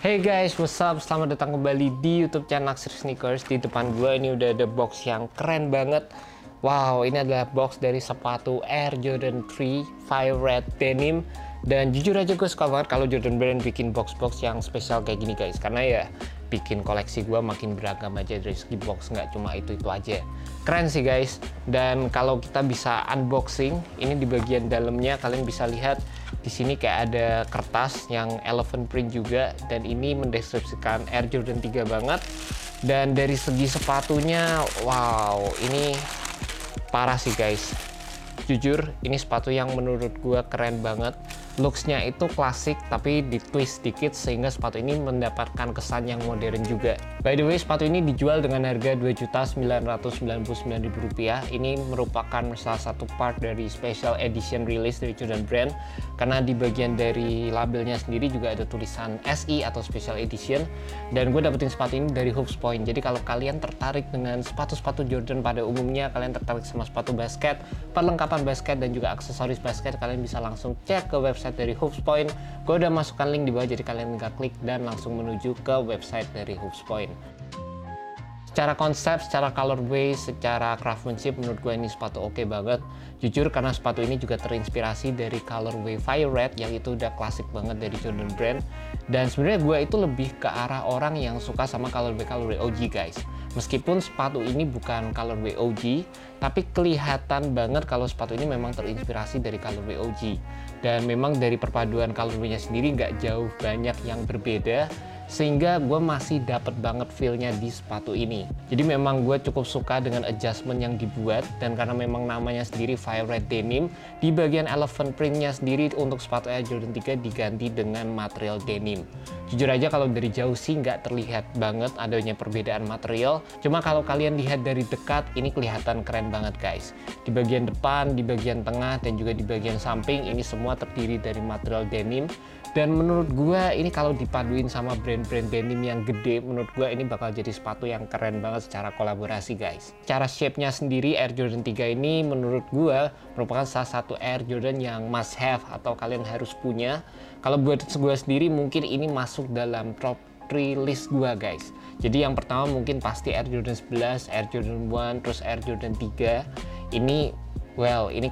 Hey guys, what's up? Selamat datang kembali di YouTube channel Naksir Sneakers. Di depan gue ini udah ada box yang keren banget. Wow, ini adalah box dari sepatu Air Jordan 3 Fire Red Denim. Dan jujur aja gue suka banget kalau Jordan Brand bikin box-box yang spesial kayak gini guys. Karena ya bikin koleksi gue makin beragam aja dari segi box, nggak cuma itu aja. Keren sih guys. Dan kalau kita bisa unboxing, ini di bagian dalamnya kalian bisa lihat di sini kayak ada kertas yang elephant print juga, dan ini mendeskripsikan Air Jordan 3 banget. Dan dari segi sepatunya, wow, ini parah sih guys. Jujur, ini sepatu yang menurut gue keren banget. Looks-nya itu klasik tapi di twist dikit sehingga sepatu ini mendapatkan kesan yang modern juga. By the way, sepatu ini dijual dengan harga Rp2.999.000. Ini merupakan salah satu part dari special edition release dari Jordan Brand, karena di bagian dari labelnya sendiri juga ada tulisan SE atau special edition. Dan gue dapetin sepatu ini dari Hoops Point. Jadi kalau kalian tertarik dengan sepatu-sepatu Jordan pada umumnya, kalian tertarik sama sepatu basket, perlengkapan basket dan juga aksesoris basket, kalian bisa langsung cek ke website dari Hoops Point. Gue udah masukkan link di bawah, jadi kalian tinggal klik dan langsung menuju ke website dari Hoops Point. Secara konsep, secara colorway, secara craftsmanship, menurut gue ini sepatu oke banget. Jujur, karena sepatu ini juga terinspirasi dari colorway Fire Red yang itu udah klasik banget dari Jordan Brand. Dan sebenarnya gue itu lebih ke arah orang yang suka sama colorway OG guys. Meskipun sepatu ini bukan colorway OG, tapi kelihatan banget kalau sepatu ini memang terinspirasi dari colorway OG. Dan memang dari perpaduan colorway-nya sendiri nggak jauh banyak yang berbeda, sehingga gue masih dapat banget feel-nya di sepatu ini. Jadi memang gue cukup suka dengan adjustment yang dibuat, dan karena memang namanya sendiri Fire Red Denim, di bagian elephant print-nya sendiri untuk sepatu Air Jordan 3 diganti dengan material denim. Jujur aja kalau dari jauh sih nggak terlihat banget adanya perbedaan material, cuma kalau kalian lihat dari dekat ini kelihatan keren banget guys. Di bagian depan, di bagian tengah, dan juga di bagian samping ini semua terdiri dari material denim. Dan menurut gue ini kalau dipaduin sama brand-brand denim yang gede, menurut gue ini bakal jadi sepatu yang keren banget secara kolaborasi guys. Cara shape-nya sendiri Air Jordan 3 ini menurut gue merupakan salah satu Air Jordan yang must have atau kalian harus punya. Kalau buat gue sendiri mungkin ini masuk dalam top 3 list gue guys. Jadi yang pertama mungkin pasti Air Jordan 11, Air Jordan 1, terus Air Jordan 3. Ini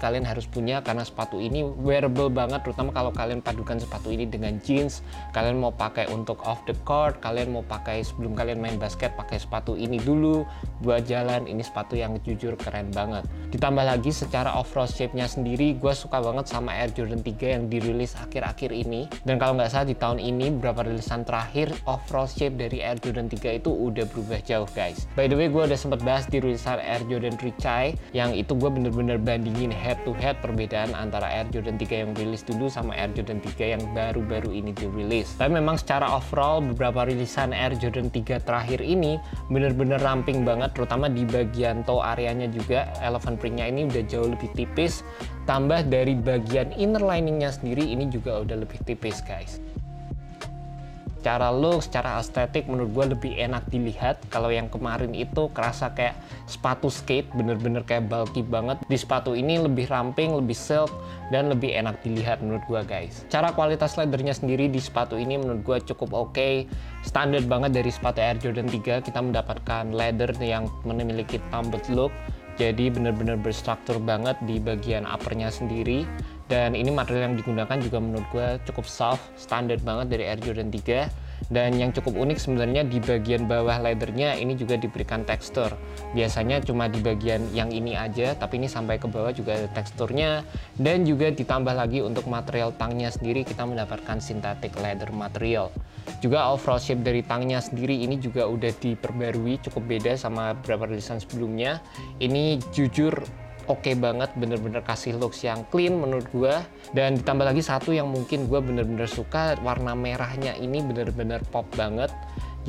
kalian harus punya karena sepatu ini wearable banget, terutama kalau kalian padukan sepatu ini dengan jeans. Kalian mau pakai untuk off the court, kalian mau pakai sebelum kalian main basket, pakai sepatu ini dulu buat jalan. Ini sepatu yang jujur keren banget. Ditambah lagi secara overall shape-nya sendiri, gue suka banget sama Air Jordan 3 yang dirilis akhir-akhir ini. Dan kalau nggak salah di tahun ini, beberapa rilisan terakhir, overall shape dari Air Jordan 3 itu udah berubah jauh guys. By the way, gue udah sempat bahas di rilisan Air Jordan 3 Chai, yang itu gue bener-bener bandingin head to head perbedaan antara Air Jordan 3 yang rilis dulu sama Air Jordan 3 yang baru-baru ini dirilis. Tapi memang secara overall beberapa rilisan Air Jordan 3 terakhir ini bener-bener ramping banget, terutama di bagian toe areanya juga elephant print-nya ini udah jauh lebih tipis. Tambah dari bagian inner lining-nya sendiri ini juga udah lebih tipis guys. Secara look, secara estetik menurut gue lebih enak dilihat. Kalau yang kemarin itu kerasa kayak sepatu skate, bener-bener kayak bulky banget. Di sepatu ini lebih ramping, lebih silk, dan lebih enak dilihat menurut gue guys. Cara kualitas leathernya sendiri di sepatu ini menurut gue cukup oke. Standar banget dari sepatu Air Jordan 3, kita mendapatkan leather yang memiliki tumbled look. Jadi bener-bener berstruktur banget di bagian uppernya sendiri. Dan ini material yang digunakan juga menurut gue cukup soft, standar banget dari Air Jordan 3. Dan yang cukup unik sebenarnya di bagian bawah leathernya ini juga diberikan tekstur. Biasanya cuma di bagian yang ini aja, tapi ini sampai ke bawah juga ada teksturnya. Dan juga ditambah lagi untuk material tangnya sendiri kita mendapatkan synthetic leather material. Juga overall shape dari tangnya sendiri ini juga udah diperbarui, cukup beda sama beberapa rilisan sebelumnya. Ini jujur oke banget, bener-bener kasih looks yang clean menurut gue. Dan ditambah lagi satu yang mungkin gue bener-bener suka, warna merahnya ini bener-bener pop banget.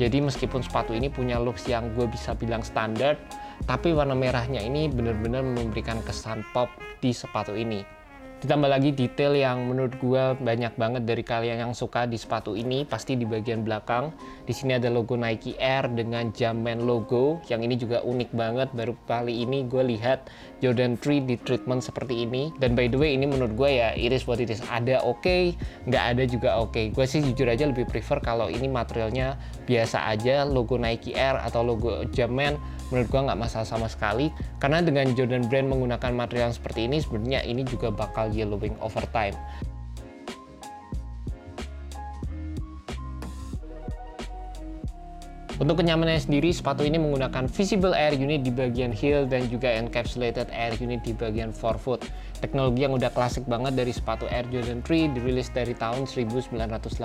Jadi meskipun sepatu ini punya looks yang gue bisa bilang standar, tapi warna merahnya ini bener-bener memberikan kesan pop di sepatu ini. Ditambah lagi detail yang menurut gue banyak banget dari kalian yang suka di sepatu ini, pasti di bagian belakang. Di sini ada logo Nike Air dengan Jumpman logo, yang ini juga unik banget. Baru kali ini gue lihat Jordan 3 di treatment seperti ini. Dan by the way, ini menurut gue ya it is what it is. Ada oke, nggak ada juga oke. Gue sih jujur aja lebih prefer kalau ini materialnya biasa aja, logo Nike Air atau logo Jumpman. Menurut gue nggak masalah sama sekali, karena dengan Jordan Brand menggunakan material seperti ini, sebenarnya ini juga bakal yellowing over time. Untuk kenyamanannya sendiri, sepatu ini menggunakan visible air unit di bagian heel dan juga encapsulated air unit di bagian forefoot. Teknologi yang udah klasik banget dari sepatu Air Jordan 3, dirilis dari tahun 1988.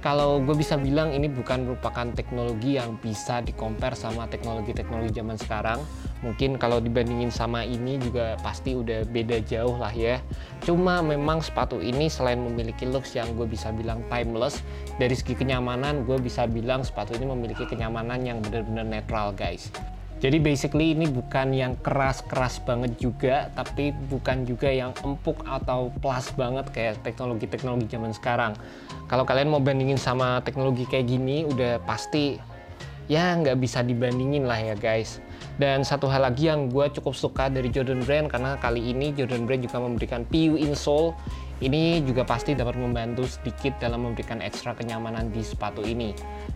Kalau gue bisa bilang ini bukan merupakan teknologi yang bisa di-compare sama teknologi-teknologi zaman sekarang. Mungkin kalau dibandingin sama ini juga pasti udah beda jauh lah ya. Cuma memang sepatu ini selain memiliki looks yang gue bisa bilang timeless, dari segi kenyamanan gue bisa bilang sepatu ini memiliki kenyamanan yang benar-benar netral guys. Jadi basically ini bukan yang keras-keras banget juga, tapi bukan juga yang empuk atau plus banget kayak teknologi-teknologi zaman sekarang. Kalau kalian mau bandingin sama teknologi kayak gini, udah pasti ya nggak bisa dibandingin lah ya guys. Dan satu hal lagi yang gue cukup suka dari Jordan Brand, karena kali ini Jordan Brand juga memberikan PU insole. Ini juga pasti dapat membantu sedikit dalam memberikan ekstra kenyamanan di sepatu ini.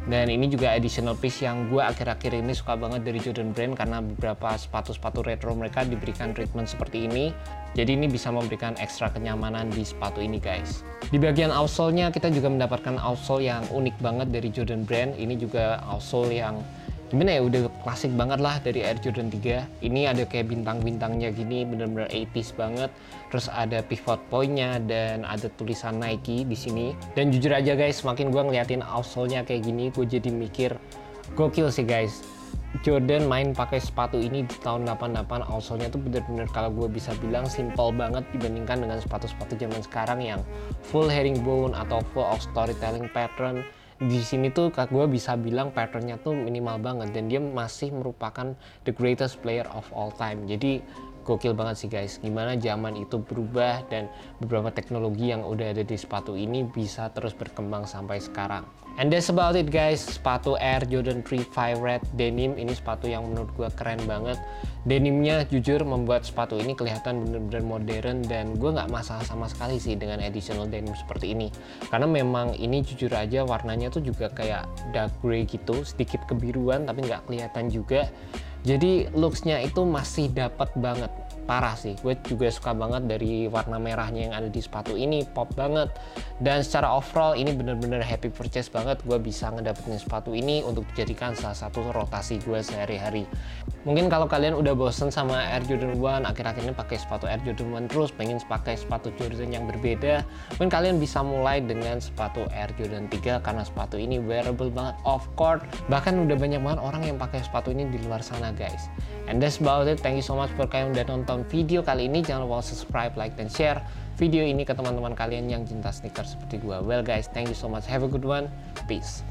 Dan ini juga additional piece yang gue akhir-akhir ini suka banget dari Jordan Brand, karena beberapa sepatu-sepatu retro mereka diberikan treatment seperti ini. Jadi ini bisa memberikan ekstra kenyamanan di sepatu ini guys. Di bagian outsole-nya kita juga mendapatkan outsole yang unik banget dari Jordan Brand. Ini juga outsole yang gimana ya, udah klasik banget lah dari Air Jordan 3. Ini ada kayak bintang-bintangnya gini, bener-bener 80s banget. Terus ada pivot point-nya dan ada tulisan Nike di sini. Dan jujur aja guys, semakin gue ngeliatin outsole-nya kayak gini, gue jadi mikir gokil sih guys. Jordan main pakai sepatu ini di tahun 88, outsole-nya tuh bener-bener kalau gue bisa bilang simple banget dibandingkan dengan sepatu-sepatu zaman sekarang yang full herringbone atau full of storytelling pattern. Di sini tuh gue bisa bilang patternnya tuh minimal banget, dan dia masih merupakan the greatest player of all time. Jadi gokil banget sih guys, gimana zaman itu berubah dan beberapa teknologi yang udah ada di sepatu ini bisa terus berkembang sampai sekarang. And that's about it guys, sepatu Air Jordan 3 Fire Red Denim. Ini sepatu yang menurut gue keren banget. Denimnya jujur membuat sepatu ini kelihatan bener-bener modern, dan gue nggak masalah sama sekali sih dengan additional denim seperti ini. Karena memang ini jujur aja warnanya tuh juga kayak dark grey gitu, sedikit kebiruan tapi nggak kelihatan juga. Jadi looksnya itu masih dapat banget. Parah sih, gue juga suka banget dari warna merahnya yang ada di sepatu ini, pop banget. Dan secara overall ini bener-bener happy purchase banget. Gue bisa ngedapetin sepatu ini untuk dijadikan salah satu rotasi gue sehari-hari. Mungkin kalau kalian udah bosen sama Air Jordan 1, akhir-akhir ini pakai sepatu Air Jordan 1 terus, pengen pakai sepatu Jordan yang berbeda, mungkin kalian bisa mulai dengan sepatu Air Jordan 3, karena sepatu ini wearable banget, off court, bahkan udah banyak banget orang yang pakai sepatu ini di luar sana guys. And that's about it. Thank you so much for kalian udah nonton video kali ini. Jangan lupa subscribe, like, dan share video ini ke teman-teman kalian yang cinta sneakers seperti gue. Well guys, thank you so much. Have a good one. Peace.